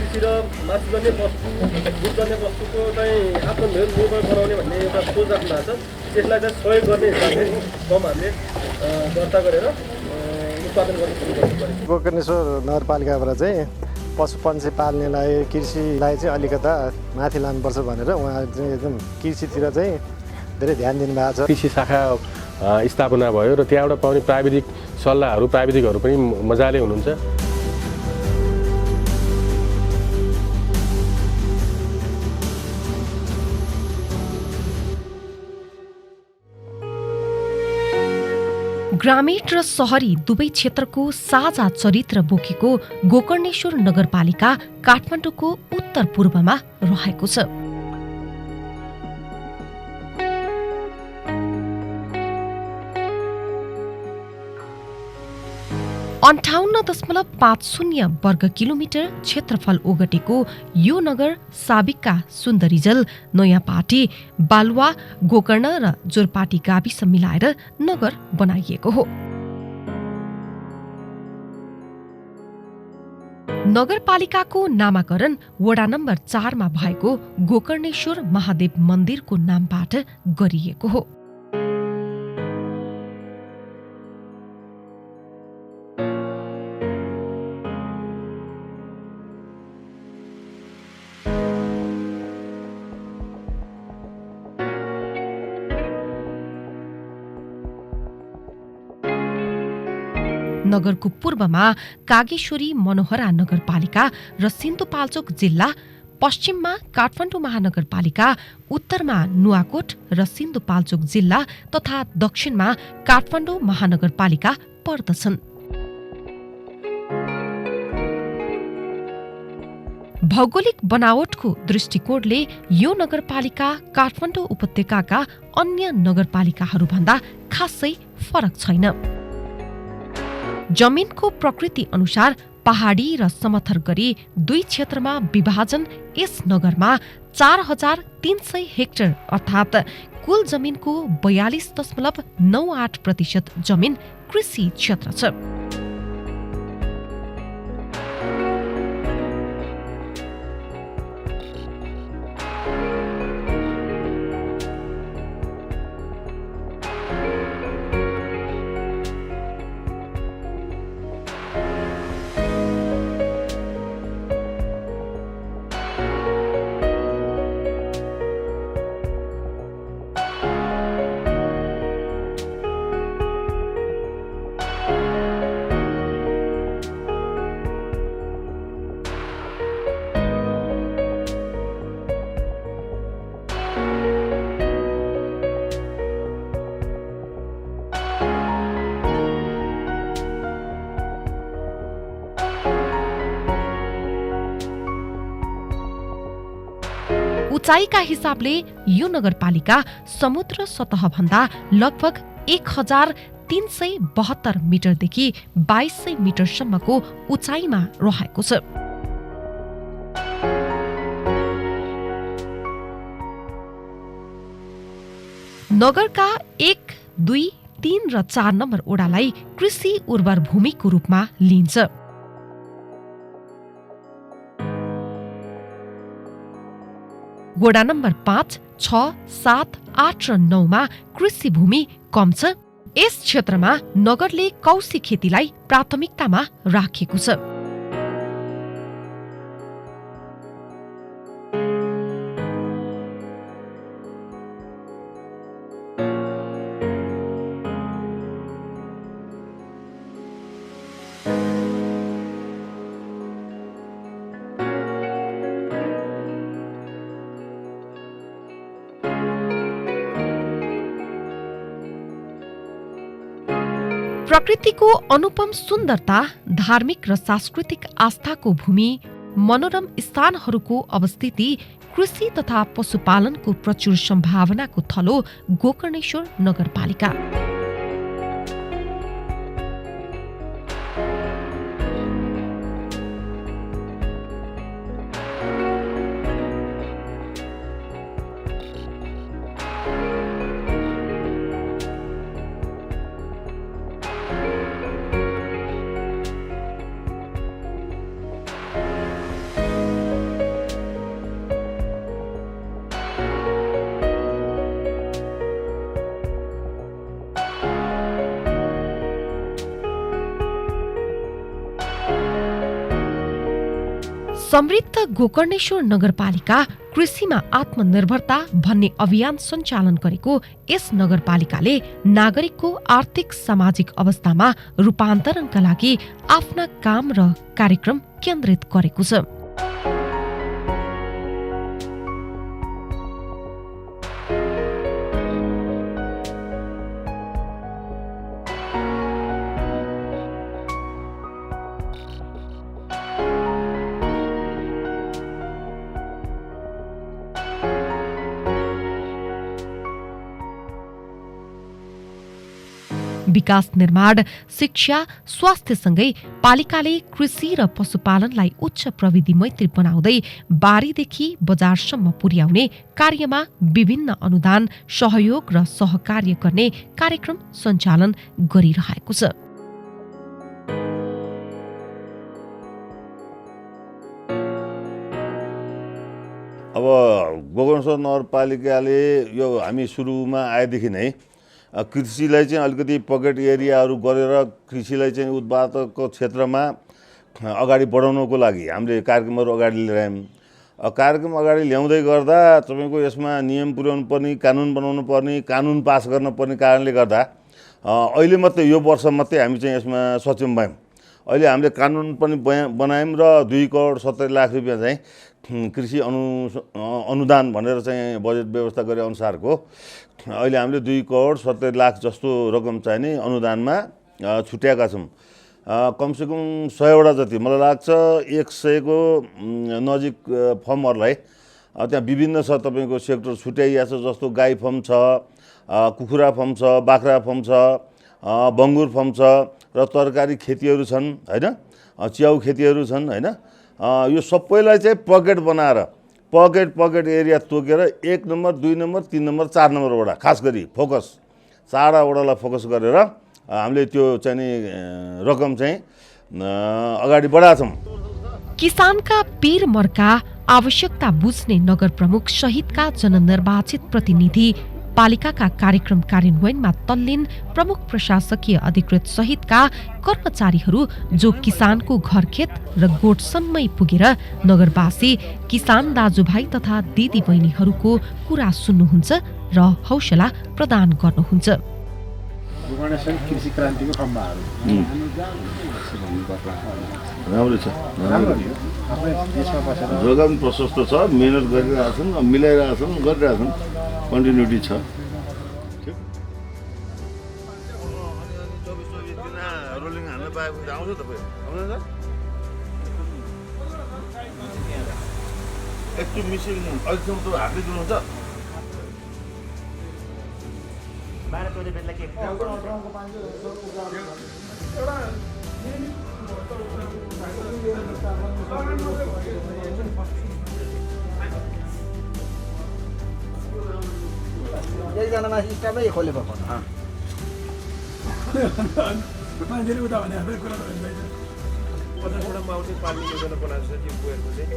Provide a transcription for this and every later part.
कृषि र मासुजन्य वस्तु दुधजन्य वस्तुको चाहिँ आत्मनिर्भर बनाउने भन्ने एउटा सोच राख्नु भएको छ। त्यसलाई चाहिँ सहयोग गर्ने हिसाबले फर्म हामीले दर्ता गरेर उत्पादन गर्न सुरु गर्नुपर्छ। गोकर्णेश्वर नगरपालिकाबाट चाहिँ पशुपन्छी पाल्नेलाई कृषिलाई चाहिँ अलिकता माथि लानुपर्छ भनेर उहाँ चाहिँ एकदम कृषितिर चाहिँ धेरै ध्यान दिनुभएको छ। कृषि शाखा स्थापना भयो र त्यहाँबाट पाउने प्राविधिक सल्लाहहरू प्राविधिकहरू पनि मजाले हुनुहुन्छ। ग्रामीण र सहरी दुवै क्षेत्रको साझा चरित्र बोकेको गोकर्णेश्वर नगरपालिका काठमाडौँको उत्तर पूर्वमा रहेको छ। 58.50 वर्ग किलोमिटर क्षेत्रफल ओगटेको यो नगर साबिकका सुन्दरीजल, नयाँपाटी, बालुवा, गोकर्ण र जोरपाटी गाविस मिलाएर नगर बनाइएको हो। नगरपालिकाको नामाकरण वडा नम्बर 4 मा भएको गोकर्णेश्वर महादेव मन्दिरको नामबाट गरिएको हो। नगरको पूर्वमा कागेश्वरी मनोहरा नगरपालिका र सिन्धुपाल्चोक जिल्ला, पश्चिममा काठमाडौँ महानगरपालिका, उत्तरमा नुवाकोट र सिन्धुपाल्चोक जिल्ला तथा दक्षिणमा काठमाडौँ महानगरपालिका पर्दछन्। भौगोलिक बनावटको दृष्टिकोणले यो नगरपालिका काठमाडौँ उपत्यकाका अन्य नगरपालिकाहरूभन्दा खासै फरक छैन। जमिनको प्रकृति अनुसार पहाडी र समथर गरी दुई क्षेत्रमा विभाजन यस नगरमा 4300 हेक्टर अर्थात् कुल जमिनको 42.98% जमिन कृषि क्षेत्र छ। उचाइका हिसाबले यो नगरपालिका समुद्र सतहभन्दा लगभग 1372 मिटरदेखि 2200 मिटरसम्मको उचाइमा रहेको छ। नगरका 1, 2, 3 र 4 नम्बर ओडालाई कृषि उर्वर भूमिको रूपमा लिइन्छ। वडा नम्बर 5, 6, 7, 8 र 9 मा कृषि भूमि कम छ। यस क्षेत्रमा नगरले कौशी खेतीलाई प्राथमिकतामा राखेको छ। प्रकृतिको अनुपम सुन्दरता, धार्मिक र सांस्कृतिक आस्थाको भूमि, मनोरम स्थानहरूको अवस्थिति, कृषि तथा पशुपालनको प्रचुर सम्भावनाको थलो गोकर्णेश्वर नगरपालिका। समृद्ध गोकर्णेश्वर नगरपालिका कृषिमा आत्मनिर्भरता भन्ने अभियान सञ्चालन गरेको यस नगरपालिकाले नागरिकको आर्थिक सामाजिक अवस्थामा रूपान्तरणका लागि आफ्ना काम र कार्यक्रम केन्द्रित गरेको छ। विकास निर्माण, शिक्षा, स्वास्थ्यसँगै पालिकाले कृषि र पशुपालनलाई उच्च प्रविधि मैत्री बनाउँदै बारीदेखि बजारसम्म पुर्याउने कार्यमा विभिन्न अनुदान, सहयोग र सहकार्य गर्ने कार्यक्रम सञ्चालन गरिरहेको छ। अब गोकर्णेश्वर नगरपालिकाले यो हामी सुरुमा आएदेखि नै कृषिलाई चाहिँ अलिकति पकेट एरियाहरू गरेर कृषिलाई चाहिँ उत्पादकको क्षेत्रमा अगाडि बढाउनको लागि हामीले कार्यक्रमहरू अगाडि लिएर आयौँ। कार्यक्रम अगाडि ल्याउँदै गर्दा तपाईँको यसमा नियम पुर्याउनु पर्ने, कानुन बनाउनु पर्ने, कानुन पास गर्नुपर्ने कारणले गर्दा अहिले मात्रै यो वर्ष मात्रै हामी चाहिँ यसमा सक्षम भयौँ। अहिले हामीले कानुन पनि बनायौँ र 2 करोड 70 लाख रुपियाँ चाहिँ कृषि अनुदान भनेर चाहिँ बजेट व्यवस्था गरे अनुसारको अहिले हामीले 2 करोड 70 लाख जस्तो रकम चाहिने अनुदानमा छुट्याएका छौँ। कमसेकम 100वटा जति मलाई लाग्छ 100को नजिक फर्महरूलाई त्यहाँ विभिन्न छ तपाईँको सेक्टर छुट्याइएको छ, जस्तो गाई फर्म छ, कुखुरा फर्म छ, बाख्रा फर्म छ, बङ्गुर फर्म छ र तरकारी खेतीहरू छन् हैन, च्याउ खेतीहरू छन् हैन। यो सबैलाई चाहिँ पकेट बनाएर पकेट एरिया तोकेर 1 नम्बर 2 नम्बर 3 नम्बर 4 नम्बर वडा खास गरी फोकस 4 वडालाई फोकस गरेर हामीले त्यो चाहिँ नि रकम चाहिँ अगाडि बढाछौँ। किसानका पीर मर्का आवश्यकता बुझ्ने नगर प्रमुख सहितका जननिर्वाचित प्रतिनिधि, पालिकाका कार्यक्रम कार्यान्वयनमा तल्लीन प्रमुख प्रशासकीय अधिकृत सहितका कर्मचारीहरू जो किसानको घरखेत र गोठसम्मै पुगेर नगरवासी, किसान दाजुभाइ तथा दिदी बहिनीहरूको कुरा सुन्नुहुन्छ र हौसला प्रदान गर्नुहुन्छ। कृषि क्रान्तिको खम्बाहरू राम्रो छ, जग्गा पनि प्रशस्त छ, मेहनत गरिरहेछन्, मिलाइरहेछन्, गरिरहेछन्, कन्टिन्युटी छ। रोलिङ हान्न पाएको आउँछ तपाईँ एकचोटि मिसिङ अहिलेसम्म त हातले दिनुहुन्छ। एकजना मान्छे स्टाफै खोले भएको मान्छेले उता भने कुरा 50वटा माउथे पाल्ने योजना बनाएको छ त्यो गोयरको चाहिँ।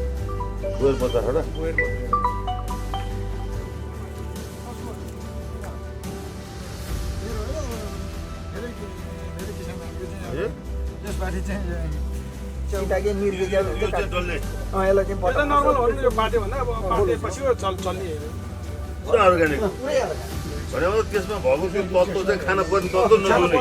गोयर 50वटा यसपालि चाहिँ सिटाके मिर्गे डल्ले यसलाई चाहिँ नर्मल हो नि यो बाटे भन्दा अब बाटेपछि चल्ने पुरा अर्ग्यानिक भनेको त्यसमा भएको त्यो तत्त्व चाहिँ खाना पर्ने तत्त्व नजुने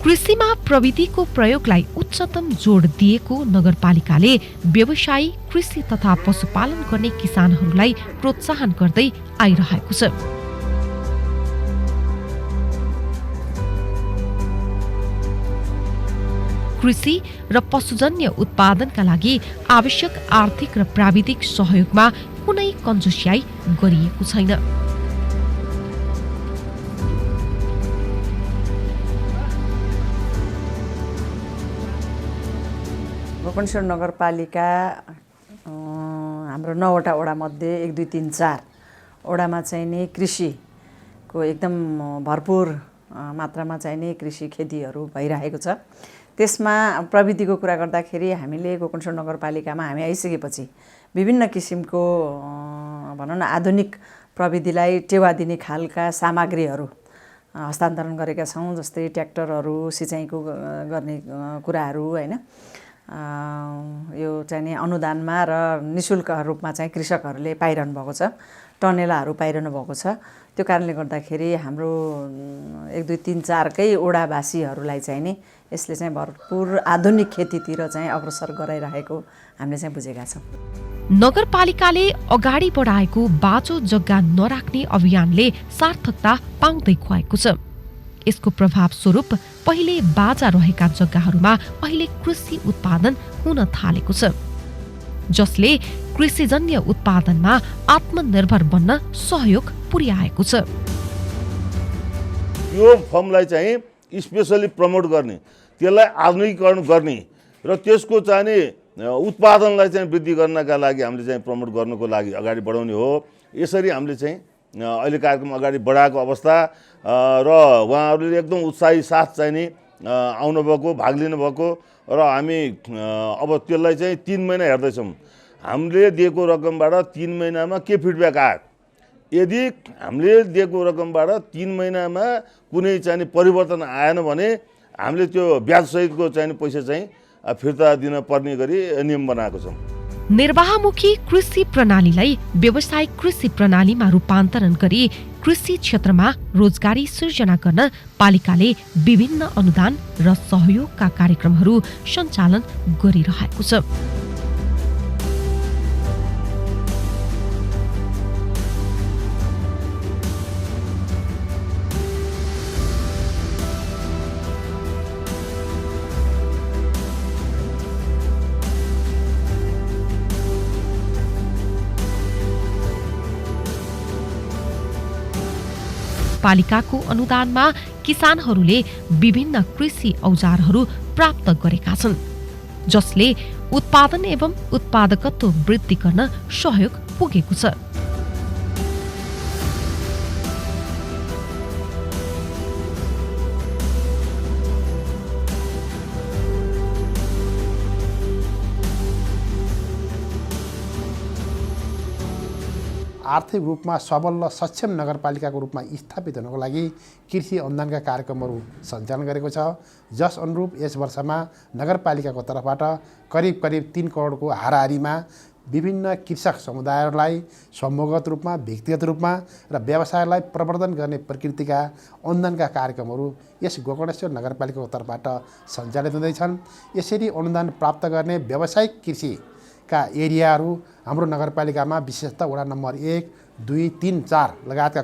कृषिमा प्रविधिको प्रयोगलाई उच्चतम जोड दिएको नगरपालिकाले व्यवसायी, कृषि तथा पशुपालन गर्ने किसानहरूलाई प्रोत्साहन गर्दै आइरहेको छ। कृषि र पशुजन्य उत्पादनका लागि आवश्यक आर्थिक र प्राविधिक सहयोगमा कुनै कन्जुस्याई गरिएको छैन। गोकर्णेश्वर नगरपालिका हाम्रो 9वटा वडामध्ये 1, 2, 3, 4 वडामा चाहिँ नि कृषिको एकदम भरपुर मात्रामा चाहिँ नि कृषि खेतीहरू भइरहेको छ। त्यसमा प्रविधिको कुरा गर्दाखेरि हामीले गोकर्णेश्वर नगरपालिकामा हामी आइसकेपछि विभिन्न किसिमको भनौँ न आधुनिक प्रविधिलाई टेवा दिने खालका सामग्रीहरू हस्तान्तरण गरेका छौँ। जस्तै ट्र्याक्टरहरू, सिँचाइको गर्ने कुराहरू होइन, यो चाहिँ नि अनुदानमा र निःशुल्क रूपमा चाहिँ कृषकहरूले पाइरहनु भएको छ, टनेलाहरू पाइरहनु भएको छ। त्यो कारणले गर्दाखेरि हाम्रो 1, 2, 3, 4कै ओडावासीहरूलाई चाहिँ नि यसले चाहिँ भरपुर आधुनिक खेतीतिर चाहिँ अग्रसर गराइरहेको हामीले चाहिँ बुझेका छौँ। नगरपालिकाले अगाडि बढाएको बाँचो जग्गा नराख्ने अभियानले सार्थकता पाउँदै गएको छ। यसको प्रभाव स्वरूप पहिले बाजा रहेका जग्गाहरूमा अहिले कृषि उत्पादन हुन थालेको छ, जसले कृषिजन्य उत्पादनमा आत्मनिर्भर बन्न सहयोग पुर्याएको छ। यो फर्मलाई चाहिँ स्पेसली प्रमोट गर्ने, त्यसलाई आधुनिकीकरण गर्ने र त्यसको चाहिँ उत्पादनलाई चाहिँ वृद्धि गर्नका लागि हामीले चाहिँ प्रमोट गर्नको लागि अगाडि बढाउने हो। यसरी हामीले चाहिँ अहिले कार्यक्रम अगाडि बढाएको अवस्था र उहाँहरूले एकदम उत्साही साथ चाहिँ नि आउनुभएको, भाग लिनुभएको र हामी अब त्यसलाई चाहिँ 3 महिना हेर्दैछौँ। हामीले दिएको रकमबाट 3 महिनामा के फिडब्याक आयो, यदि हामीले दिएको रकमबाट 3 महिनामा कुनै चाहिँ परिवर्तन आएन भने हामीले त्यो ब्याजसहितको चाहिँ पैसा चाहिँ फिर्ता दिन पर्ने गरी नियम बनाएको छौँ। निर्वाहमुखी कृषि प्रणालीलाई व्यावसायिक कृषि प्रणालीमा रूपान्तरण गरी कृषि क्षेत्रमा रोजगारी सृजना गर्न पालिकाले विभिन्न अनुदान र सहयोगका कार्यक्रमहरू सञ्चालन गरिरहेको छ। पालिकाको अनुदानमा किसानहरूले विभिन्न कृषि औजारहरू प्राप्त गरेका छन्, जसले उत्पादन एवं उत्पादकत्व वृद्धि गर्न सहयोग पुगेको छ। आर्थिक रूपमा सबल र सक्षम नगरपालिकाको रूपमा स्थापित हुनको लागि कृषि अनुदानका कार्यक्रमहरू सञ्चालन गरेको छ। जस अनुरूप यस वर्षमा नगरपालिकाको तर्फबाट करिब 3 करोडको हाराहारीमा विभिन्न कृषक समुदायहरूलाई समूहगत रूपमा, व्यक्तिगत रूपमा र व्यवसायलाई प्रवर्धन गर्ने प्रकृतिका अनुदानका कार्यक्रमहरू यस गोकर्णेश्वर नगरपालिकाको तर्फबाट सञ्चालित हुँदैछन्। यसरी अनुदान प्राप्त गर्ने व्यावसायिक कृषिका एरियाहरू हाम्रो नगरपालिकामा विशेषतः वडा नम्बर 1, 2, 3, 4 लगायतका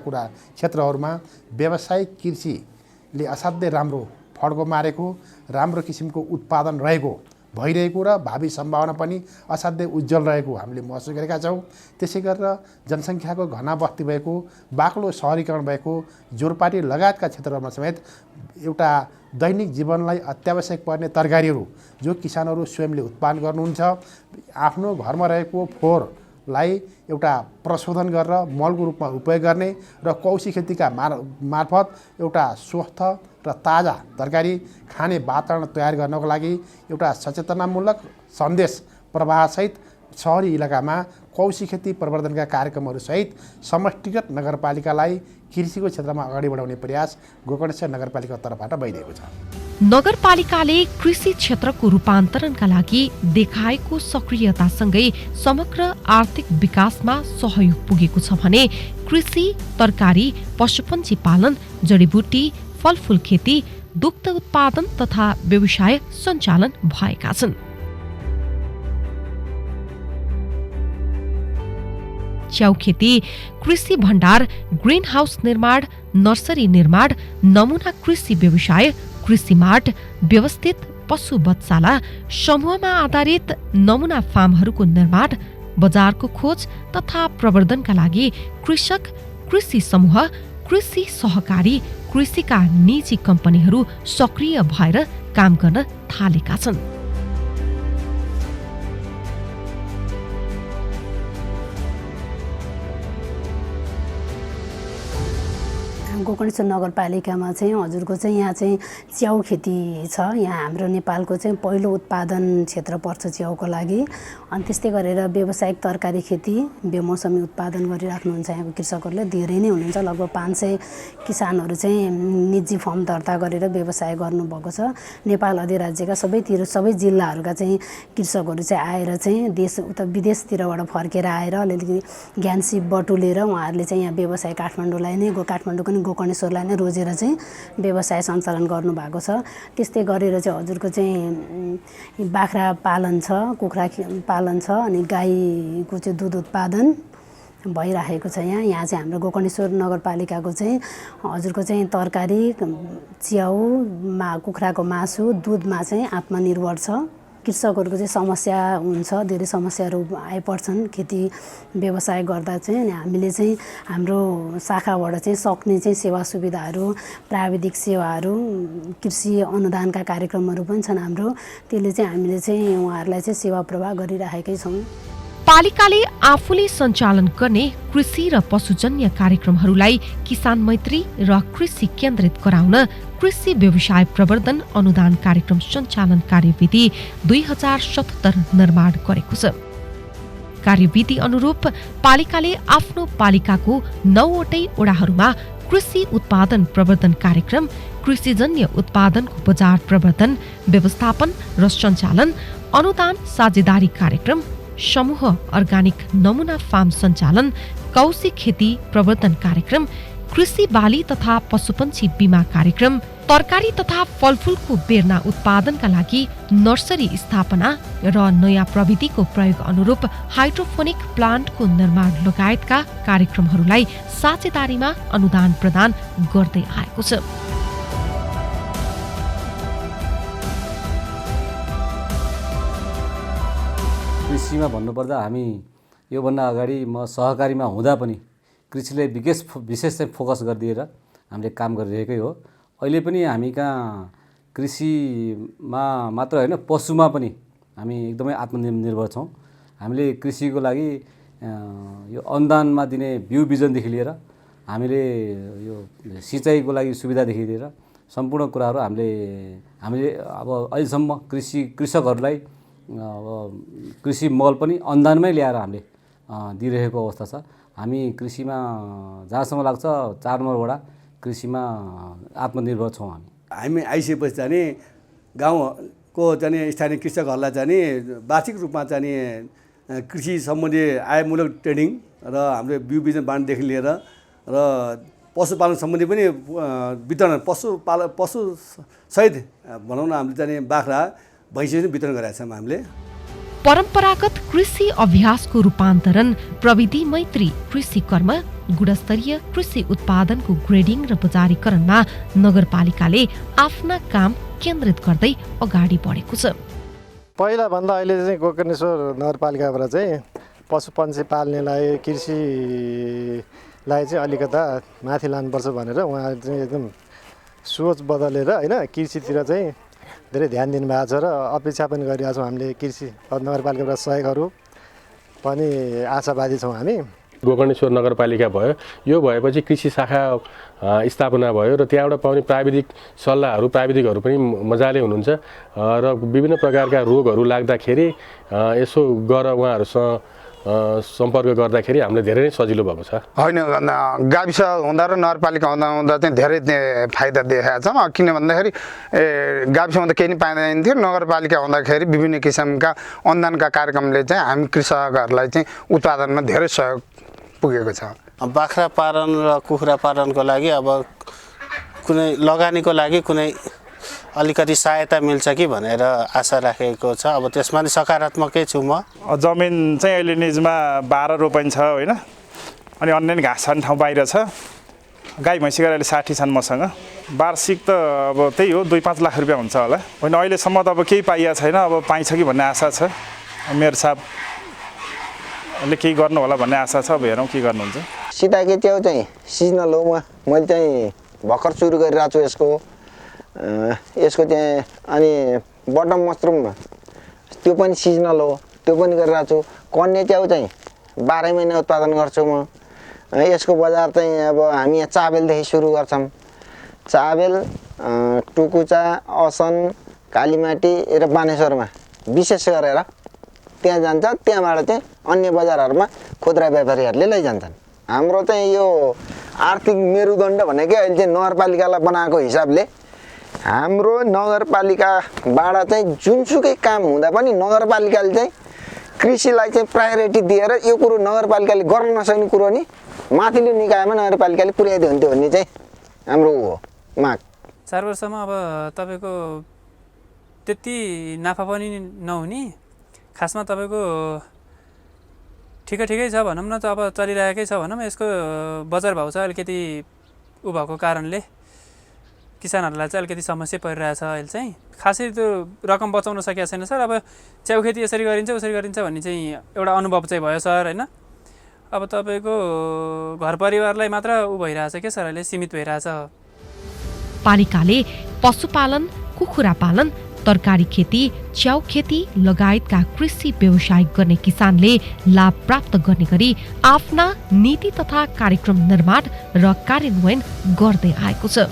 क्षेत्रहरूमा व्यावसायिक कृषिले असाध्यै राम्रो फड्को मारेको, राम्रो किसिमको उत्पादन रहेको, भइरहेको र भावी सम्भावना पनि असाध्यै उज्जवल रहेको हामीले महसुस गरेका छौँ। त्यसै गरेर जनसङ्ख्याको घना बस्ती भएको, बाक्लो सहरीकरण भएको जोरपाटी लगायतका क्षेत्रहरूमा समेत एउटा दैनिक जीवनलाई अत्यावश्यक पर्ने तरकारीहरू जो किसानहरू स्वयंले उत्पादन गर्नुहुन्छ, आफ्नो घरमा रहेको फोहोरलाई एउटा प्रशोधन गरेर मलको रूपमा उपयोग गर्ने र कौशी खेतीका मार्फत एउटा स्वस्थ र ताजा तरकारी खाने वातावरण तयार गर्नको लागि एउटा सचेतनामूलक सन्देश प्रवाहसहित सहरी इलाकामा कौशी खेती प्रवर्धनका कार्यक्रमहरूसहित समष्टिगत नगरपालिकालाई कृषिको क्षेत्रमा अगाडि बढाउने प्रयास गोकर्णेश्वर नगरपालिकाको तर्फबाट भइरहेको छ। नगरपालिकाले कृषि क्षेत्रको रूपान्तरणका लागि देखाएको सक्रियतासँगै समग्र आर्थिक विकासमा सहयोग पुगेको छ भने कृषि, तरकारी, पशुपन्छी पालन, जडीबुटी, फलफूल खेती, दुग्ध उत्पादन तथा व्यवसाय सञ्चालन भएका छन्। च्याउखेती, कृषि भण्डार, ग्रीन हाउस निर्माण, नर्सरी निर्माण, नमुना कृषि व्यवसाय, कृषि मार्ट, व्यवस्थित पशु बत्साला, समूहमा आधारित नमुना फार्महरूको निर्माण, बजारको खोज तथा प्रवर्धनका लागि कृषक, कृषि समूह, कृषि सहकारी, कृषिका निजी कम्पनीहरू सक्रिय भएर काम गर्न थालेका छन्। गोकर्णेश्वर नगरपालिकामा चाहिँ हजुरको चाहिँ यहाँ चाहिँ च्याउ खेती छ। यहाँ हाम्रो नेपालको चाहिँ पहिलो उत्पादन क्षेत्र पर्छ च्याउको लागि। अनि त्यस्तै गरेर व्यावसायिक तरकारी खेती बेमौसमी उत्पादन गरिराख्नुहुन्छ यहाँको कृषकहरूले धेरै नै हुनुहुन्छ। लगभग 500 किसानहरू चाहिँ निजी फर्म दर्ता गरेर व्यवसाय गर्नुभएको छ। नेपाल अधिराज्यका सबै जिल्लाहरूका चाहिँ कृषकहरू चाहिँ आएर चाहिँ देश उता विदेशतिरबाट फर्केर आएर अलिअलि ज्ञान सिप बटुलेर उहाँहरूले चाहिँ यहाँ व्यवसाय काठमाडौँलाई नै काठमाडौँको नि गोकर्णेश्वरलाई नै रोजेर चाहिँ व्यवसाय सञ्चालन गर्नुभएको छ। त्यस्तै गरेर चाहिँ हजुरको चाहिँ बाख्रा पालन छ, कुखुरा पालन छ, अनि गाईको चाहिँ दुध उत्पादन भइरहेको छ। यहाँ चाहिँ हाम्रो गोकर्णेश्वर नगरपालिकाको चाहिँ हजुरको चाहिँ तरकारी, च्याउमा कुखुराको मासु, दुधमा चाहिँ आत्मनिर्भर छ। कृषकहरूको चाहिँ समस्या हुन्छ, धेरै समस्याहरू आइपर्छन् खेती व्यवसाय गर्दा चाहिँ। अनि हामीले चाहिँ हाम्रो शाखाबाट चाहिँ सक्ने चाहिँ सेवा सुविधाहरू, प्राविधिक सेवाहरू, कृषि अनुदानका कार्यक्रमहरू पनि छन् हाम्रो। त्यसले चाहिँ हामीले चाहिँ उहाँहरूलाई चाहिँ सेवा प्रवाह गरिराखेकै छौँ। पालिकाले आफूले सञ्चालन गर्ने कृषि र पशुजन्य कार्यक्रमहरूलाई किसान मैत्री र कृषि केन्द्रित गराउन कृषि व्यवसाय प्रवर्धन अनुदान कार्यक्रम सञ्चालन कार्यविधि 2077 निर्माण गरेको छ। कार्यविधि अनुरूप पालिकाले आफ्नो पालिकाको 9वटै वडाहरूमा कृषि उत्पादन प्रवर्धन कार्यक्रम, कृषिजन्य उत्पादनको बजार प्रवर्धन, व्यवस्थापन र सञ्चालन, अनुदान साझेदारी कार्यक्रम, समूह अर्गानिक नमुना फार्म सञ्चालन, कौशिक खेती प्रवर्धन कार्यक्रम, कृषि बाली तथा पशुपन्छी बीमा कार्यक्रम, तरकारी तथा फलफूलको बेर्ना उत्पादनका लागि नर्सरी स्थापना र नयाँ प्रविधिको प्रयोग अनुरूप हाइड्रोपोनिक प्लान्टको निर्माण लगायतका कार्यक्रमहरूलाई साझेदारीमा अनुदान प्रदान गर्दै आएको छ। कृषिमा भन्नुपर्दा हामी योभन्दा अगाडि म सहकारीमा हुँदा पनि कृषिलाई विशेष चाहिँ फोकस गरिदिएर हामीले काम गरिरहेकै हो। अहिले पनि हामी कहाँ कृषिमा मात्र होइन, पशुमा पनि हामी एकदमै आत्मनिर्भर छौँ। हामीले कृषिको लागि यो अनुदानमा दिने बिउ बिजनदेखि लिएर हामीले यो सिँचाइको लागि सुविधादेखि लिएर सम्पूर्ण कुराहरू हामीले अब अहिलेसम्म कृषकहरूलाई अब कृषि मल पनि अनुदानमै ल्याएर हामीले दिइरहेको अवस्था छ। हामी कृषिमा जहाँसम्म लाग्छ 4 नम्बर वडा कृषिमा आत्मनिर्भर छौँ। हामी आइसकेपछि चाहिँ गाउँको चाहिँ स्थानीय कृषकहरूलाई चाहिँ वार्षिक रूपमा चाहिँ कृषि सम्बन्धी आयमूलक ट्रेनिङ र हाम्रो बिउ बिजन बाँड्नदेखि लिएर र पशुपालन सम्बन्धी पनि वितरण पशु सहित भनौँ न हामीले चाहिँ बाख्रा भैँसी पनि वितरण गरेका छौँ हामीले। परम्परागत कृषि अभ्यासको रूपान्तरण प्रविधि मैत्री कृषि कर्म, गुणस्तरीय कृषि उत्पादनको ग्रेडिङ र बजारीकरणमा नगरपालिकाले आफ्ना काम केन्द्रित गर्दै अगाडि बढेको छ। पहिला भन्दा अहिले चाहिँ गोकर्णेश्वर नगरपालिकाबाट चाहिँ पशुपन्छी पाल्नेलाई, कृषिलाई चाहिँ अलिकता माथि लानुपर्छ भनेर उहाँले चाहिँ एकदम सोच बदलेर होइन कृषितिर चाहिँ धेरै ध्यान दिनुभएको छ र अपेक्षा पनि गरिरहेको छौँ। हामीले कृषि नगरपालिकाबाट सहयोगहरू पनि आशावादी छौँ हामी। गोकर्णेश्वर नगरपालिका भयो, यो भएपछि कृषि शाखा स्थापना भयो र त्यहाँबाट पाउने प्राविधिक सल्लाहहरू प्राविधिकहरू पनि मजाले हुनुहुन्छ र विभिन्न प्रकारका रोगहरू लाग्दाखेरि यसो गर उहाँहरूसँग सम्पर्क गर्दाखेरि हामीलाई धेरै नै सजिलो भएको छ। होइन, गाविस हुँदा र नगरपालिका हुँदा चाहिँ धेरै फाइदा देखाएको छ। किन भन्दाखेरि गाविस हुँदा केही नै पाइँदैन थियो, नगरपालिका हुँदाखेरि विभिन्न किसिमका अनुदानका कार्यक्रमले चाहिँ हामी कृषकहरूलाई चाहिँ उत्पादनमा धेरै सहयोग पुगेको छ। बाख्रा पालन र कुखुरा पालनको लागि अब कुनै लगानीको लागि कुनै अलिकति सहायता मिल्छ कि भनेर आशा राखेको छ। अब त्यसमा नि सकारात्मकै छु म। जमिन चाहिँ अहिले निजमा 12 रोपनी छ होइन, अनि अन्य घाँस छाने ठाउँ बाहिर छ। गाई भैँसी गरेर 60 छन् मसँग। वार्षिक त अब त्यही हो 2-5 लाख रुपियाँ हुन्छ होला। होइन, अहिलेसम्म त अब केही पाइएको छैन, अब पाइन्छ कि भन्ने आशा छ। मेयर साहबले केही गर्नु होला भन्ने आशा छ। अब हेरौँ के गर्नुहुन्छ। सीताके च्याउ चाहिँ सिजनल हो। मैले चाहिँ भर्खर सुरु गरिरहेको छु यसको चाहिँ। अनि बटम मसरुम त्यो पनि सिजनल हो, त्यो पनि गरिरहेको छु। कन्या च्याउ चाहिँ 12 महिना उत्पादन गर्छु म। यसको बजार चाहिँ अब हामी यहाँ चाबेलदेखि सुरु गर्छौँ। चाबेल, टुकुचा, असन, कालीमाटी र बानेश्वरमा विशेष गरेर त्यहाँ जान्छ। त्यहाँबाट चाहिँ अन्य बजारहरूमा खुद्रा व्यापारीहरूले लैजान्छन्। हाम्रो चाहिँ यो आर्थिक मेरुदण्ड भनेकै अहिले चाहिँ नगरपालिकालाई बनाएको हिसाबले हाम्रो नगरपालिकाबाट चाहिँ जुनसुकै काम हुँदा पनि नगरपालिकाले चाहिँ कृषिलाई चाहिँ प्रायोरिटी दिएर यो कुरो नगरपालिकाले गर्न नसक्ने कुरो नि माथिल्लो निकायमा नगरपालिकाले पुर्याइदियो हुन्थ्यो भन्ने चाहिँ हाम्रो हो माग। 4 वर्षमा अब तपाईँको त्यति नाफा पनि नहुने, खासमा तपाईँको ठिकै छ भनौँ न, त अब चलिरहेकै छ भनौँ। यसको बजार भाउ चाहिँ अलिकति उ भएको कारणले किसानहरूलाई चाहिँ अलिकति समस्या परिरहेछ। अहिले चाहिँ खासै त्यो रकम बचाउन सकेको छैन सर। अब च्याउ खेती यसरी गरिन्छ उसरी गरिन्छ भन्ने चाहिँ एउटा अनुभव चाहिँ भयो सर, होइन? अब तपाईँको घर परिवारलाई मात्र उ भइरहेछ क्या सर, अहिले सीमित भइरहेछ। पालिकाले पशुपालन, कुखुरा पालन, तरकारी खेती, च्याउ खेती लगायतका कृषि व्यवसाय गर्ने किसानले लाभ प्राप्त गर्ने गरी आफ्ना नीति तथा कार्यक्रम निर्माण र कार्यान्वयन गर्दै आएको छ।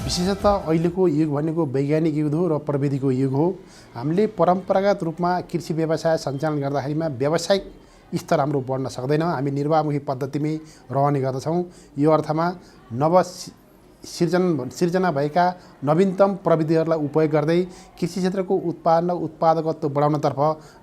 विशेषतः अहिलेको युग भनेको वैज्ञानिक युग हो र प्रविधिको युग हो। हामीले परम्परागत रूपमा कृषि व्यवसाय सञ्चालन गर्दाखेरिमा व्यावसायिक स्तर हाम्रो बढ्न सक्दैन। हामी निर्वाहमुखी पद्धतिमै रहने गर्दछौँ। यो अर्थमा सिर्जना भएका नवीनतम प्रविधिहरूलाई उपयोग गर्दै कृषि क्षेत्रको उत्पादन र उत्पादकत्व बढाउनतर्फ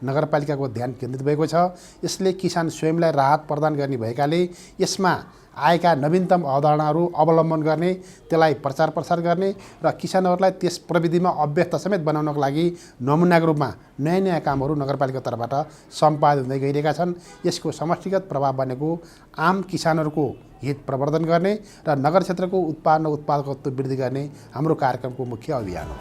नगरपालिकाको ध्यान केन्द्रित भएको छ। यसले किसान स्वयंलाई राहत प्रदान गर्ने भएकाले यसमा आएका नवीनतम अवधारणाहरू अवलम्बन गर्ने, त्यसलाई प्रचार प्रसार गर्ने र किसानहरूलाई त्यस प्रविधिमा अभ्यस्त समेत बनाउनको लागि नमुनाको रूपमा नयाँ नयाँ कामहरू नगरपालिका तर्फबाट सम्पादन हुँदै गइरहेका छन्। यसको समष्टिगत प्रभाव भनेको आम किसानहरूको हित प्रवर्धन गर्ने र नगर क्षेत्रको उत्पादन र उत्पादकत्व वृद्धि गर्ने हाम्रो कार्यक्रमको मुख्य अभियान हो।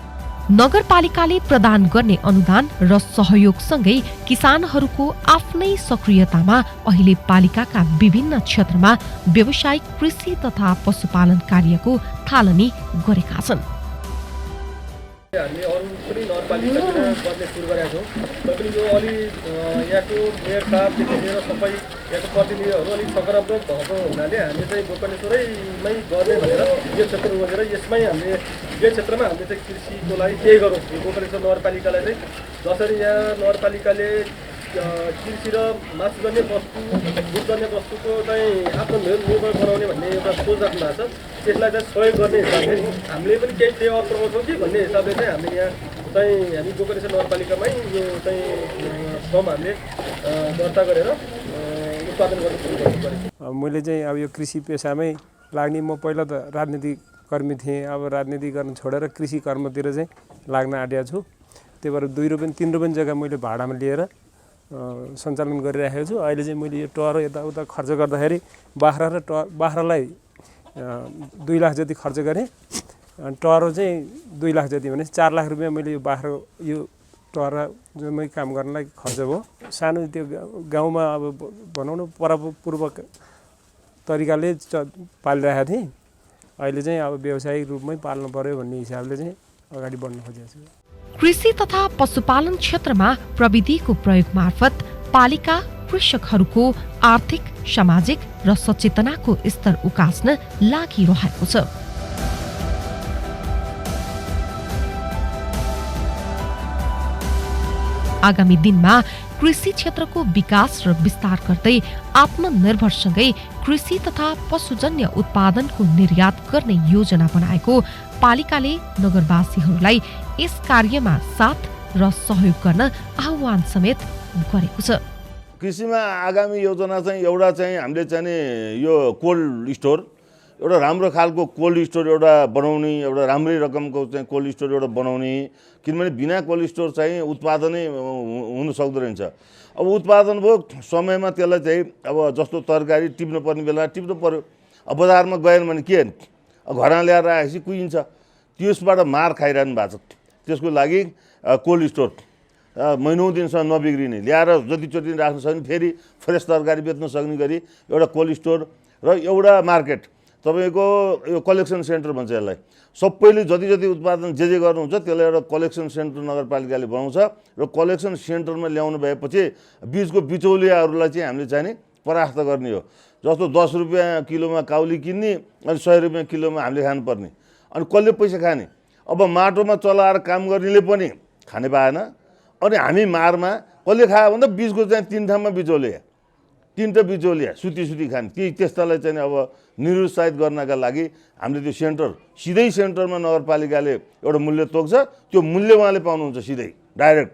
नगरपालिकाले प्रदान गर्ने अनुदान र सहयोगसँगै किसानहरूको आफ्नै सक्रियतामा अहिले पालिकाका विभिन्न क्षेत्रमा व्यावसायिक कृषि तथा पशुपालन कार्यको थालनी गरेका छन्। हामीले अरू पनि नगरपालिकातिर गर्ने सुरु गरेका छौँ। तैपनि यो अलि यहाँको मेयर साहबदेखि लिएर सबै यहाँको प्रतिनिधिहरू अलिक सकारात्मक भएको हुनाले हामीले चाहिँ गोकर्णेश्वरमै गर्ने भनेर यो क्षेत्र रोजेर यसमै हामीले यो क्षेत्रमा हामीले चाहिँ कृषिको लागि केही गरौँ। यो गोकर्णेश्वर नगरपालिकालाई चाहिँ जसरी यहाँ नगरपालिकाले कृषि र मासुजन्य वस्तु, दुधजन्य वस्तुको चाहिँ आत्मनिर्भर बनाउने भन्ने एउटा सोच राख्नु भएको छ। त्यसलाई चाहिँ सहयोग गर्ने हिसाबले हामीले पनि केही सेवा पुर्याउँछौँ कि भन्ने हिसाबले चाहिँ हामीले यहाँ चाहिँ हामी गोकर्णेश्वर नगरपालिकामै यो चाहिँ फर्म हामीले दर्ता गरेर उत्पादन गर्न सुरु गर्नु पऱ्यो। मैले चाहिँ अब यो कृषि पेसामै लाग्ने, म पहिला त राजनीतिक कर्मी थिएँ। अब राजनीति गर्न छोडेर कृषि कर्मतिर चाहिँ लाग्न आँटेको छु। त्यही भएर 2 रुपैयाँ 3 रुपैयाँ जग्गा मैले भाडामा लिएर सञ्चालन गरिरहेको छु। अहिले चाहिँ मैले यो टहरो यताउता खर्च गर्दाखेरि बाख्रालाई 2 लाख जति खर्च गरेँ। टहरो चाहिँ 2 लाख जति भने 4 लाख रुपियाँ मैले यो बाख्रा यो टहरामै काम गर्नलाई खर्च भयो। सानो त्यो गाउँमा अब भनौँ न पूर्वक तरिकाले पालिरहेको थिएँ। अहिले चाहिँ अब व्यावसायिक रूपमै पाल्नु पर्यो भन्ने हिसाबले चाहिँ अगाडि बढ्न खोजेको छु। कृषि तथा पशुपालन क्षेत्रमा प्रविधिको प्रयोग मार्फत पालिका कृषकहरूको आर्थिक, सामाजिक र सचेतनाको स्तर उकास्न लागिरहेको छ। आगामी दिनमा कृषि क्षेत्रको विकास र विस्तार गर्दै आत्मनिर्भरसँगै कृषि तथा पशुजन्य उत्पादनको निर्यात गर्ने योजना बनाएको पालिकाले नगरवासीहरूलाई यस कार्यमा साथ र सहयोग गर्न आह्वान समेत गरेको छ। कृषिमा आगामी योजना चाहिँ एउटा चाहिँ हामीले चाहिँ यो कोल्ड स्टोर, एउटा राम्रो खालको कोल्ड स्टोर एउटा बनाउने, एउटा राम्रै रकमको चाहिँ कोल्ड स्टोर एउटा बनाउने। किनभने बिना कोल्ड स्टोर चाहिँ उत्पादनै हुन सक्दो रहेछ। अब उत्पादन भयो समयमा त्यसलाई चाहिँ अब जस्तो तरकारी टिप्नु पर्ने बेला टिप्नु पर्यो। अब बजारमा गएन भने के घरमा ल्याएर आएपछि कुहिन्छ, त्यसबाट मार खाइरहनु भएको छ। त्यसको लागि कोल्ड स्टोर महिनौँ दिनसम्म नबिग्रिने, ल्याएर जतिचोटि राख्न सक्ने, फेरि फ्रेस तरकारी बेच्न सक्ने गरी एउटा कोल्ड स्टोर र एउटा मार्केट, तपाईँको यो कलेक्सन सेन्टर भन्छ यसलाई। सबैले जति जति उत्पादन जे गर्नुहुन्छ त्यसलाई एउटा कलेक्सन सेन्टर नगरपालिकाले बनाउँछ र कलेक्सन सेन्टरमा ल्याउनु भएपछि बिचको बिचौलियाहरूलाई चाहिँ हामीले चाहिँ परास्त गर्ने हो। जस्तो 10 रुपियाँ किलोमा काउली किन्ने अनि 100 रुपियाँ किलोमा हामीले खानुपर्ने, अनि कसले पैसा खाने? अब माटोमा चलाएर काम गर्नेले पनि खाने पाएन। अनि हामी मारमा कसले खायो भन्दा बिचको चाहिँ 3 ठाउँमा बिचौलिया, 3टा बिचौलिया सुती खाने, त्यस्तालाई चाहिँ अब निरुत्साहित गर्नका लागि हामीले त्यो सेन्टर सिधै सेन्टरमा नगरपालिकाले एउटा मूल्य तोक्छ, त्यो मूल्य उहाँले पाउनुहुन्छ सिधै डाइरेक्ट।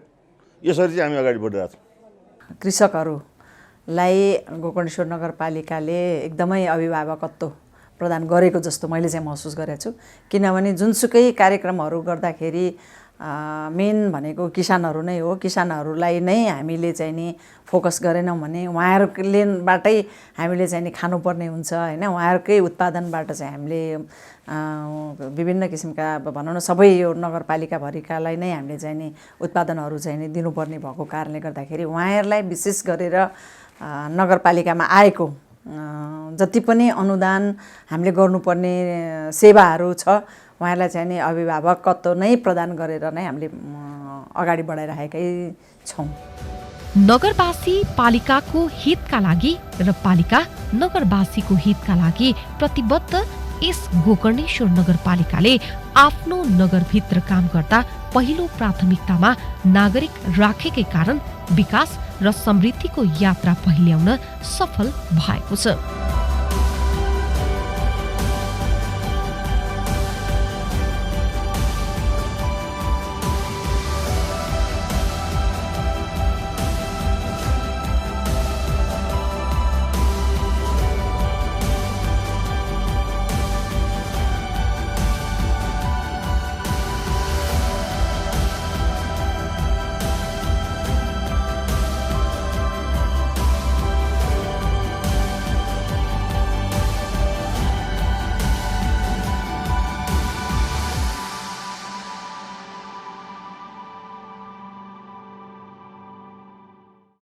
यसरी चाहिँ हामी अगाडि बढिरहेका छौँ। कृषकहरूलाई गोकर्णेश्वर नगरपालिकाले एकदमै अभिभावकत्व प्रदान गरेको जस्तो मैले चाहिँ महसुस गरेको छु। किनभने जुनसुकै कार्यक्रमहरू गर्दाखेरि मेन भनेको किसानहरू नै हो। किसानहरूलाई नै हामीले चाहिँ नि फोकस गरेनौँ भने उहाँहरूलेबाटै हामीले चाहिँ नि खानुपर्ने हुन्छ होइन। उहाँहरूकै उत्पादनबाट चाहिँ हामीले विभिन्न किसिमका भनौँ न सबै यो नगरपालिकाभरिकालाई नै हामीले चाहिँ नि उत्पादनहरू चाहिँ नि दिनुपर्ने भएको कारणले गर्दाखेरि उहाँहरूलाई विशेष गरेर नगरपालिकामा आएको जति पनि अनुदान हामीले गर्नुपर्ने सेवाहरू छ उहाँहरूलाई चाहिँ नि अभिभावकत्व नै प्रदान गरेर नै हामीले अगाडि बढाइरहेकै छौँ। नगरवासी पालिकाको हितका लागि र पालिका नगरवासीको हितका लागि प्रतिबद्ध यस गोकर्णेश्वर नगरपालिकाले आफ्नो नगरभित्र काम गर्दा पहिलो प्राथमिकतामा नागरिक राखेकै कारण विकास र समृद्धिको यात्रा पहिल्याउन सफल भएको छ।